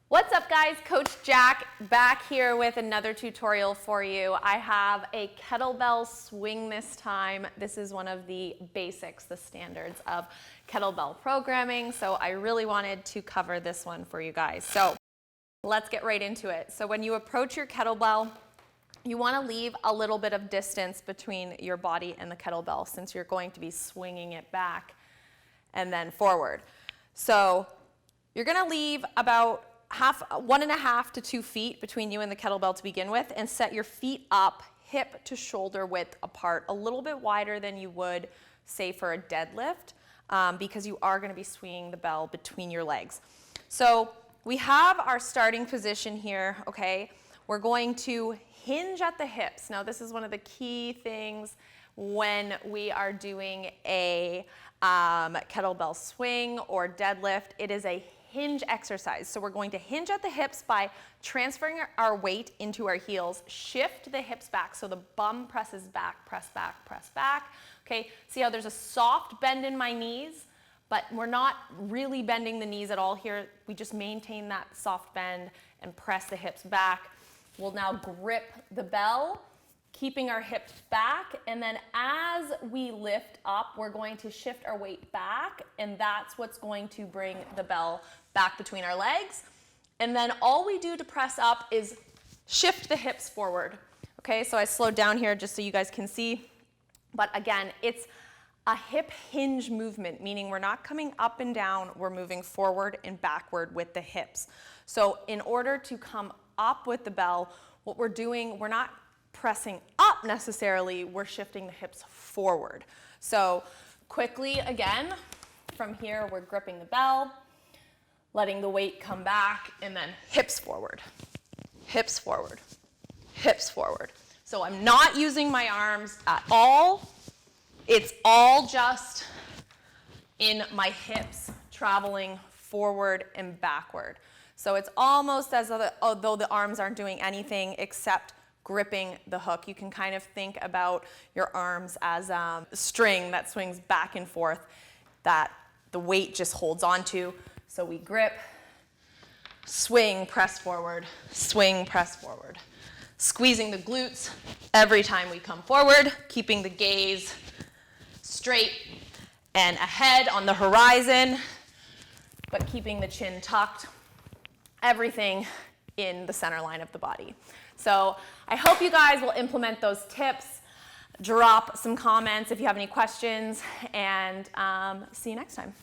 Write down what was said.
What's up guys, Coach Jack back here with another tutorial for you. I have a kettlebell swing this time. This is one of the basics, the standards of kettlebell programming. So I really wanted to cover this one for you guys. So let's get right into it. So when you approach your kettlebell, you want to leave a little bit of distance between your body and the kettlebell since you're going to be swinging it back and then forward. So you're going to leave about 1.5 to 2 feet between you and the kettlebell to begin with, and set your feet up hip to shoulder width apart, a little bit wider than you would say for a deadlift, because you are going to be swinging the bell between your legs. So we have our starting position here, okay? We're going to hinge at the hips. Now this is one of the key things when we are doing a kettlebell swing or deadlift. It is a hinge exercise. So we're going to hinge at the hips by transferring our weight into our heels, shift the hips back so the bum presses back, press back, press back. Okay, see how there's a soft bend in my knees, but we're not really bending the knees at all here. We just maintain that soft bend and press the hips back. We'll now grip the bell, keeping our hips back, and then as we lift up, we're going to shift our weight back, and that's what's going to bring the bell back between our legs. And then all we do to press up is shift the hips forward. Okay, so I slowed down here just so you guys can see. But again, it's a hip hinge movement, meaning we're not coming up and down, we're moving forward and backward with the hips. So in order to come up with the bell, what we're doing, we're not pressing up necessarily, we're shifting the hips forward. So quickly again, from here we're gripping the bell, letting the weight come back, and then hips forward, hips forward, hips forward. So I'm not using my arms at all. It's all just in my hips traveling forward and backward. So it's almost as though the arms aren't doing anything except gripping the hook. You can kind of think about your arms as a string that swings back and forth that the weight just holds onto. So we grip, swing, press forward, swing, press forward. Squeezing the glutes every time we come forward, keeping the gaze straight and ahead on the horizon, but keeping the chin tucked, everything in the center line of the body. So I hope you guys will implement those tips, drop some comments if you have any questions, and see you next time.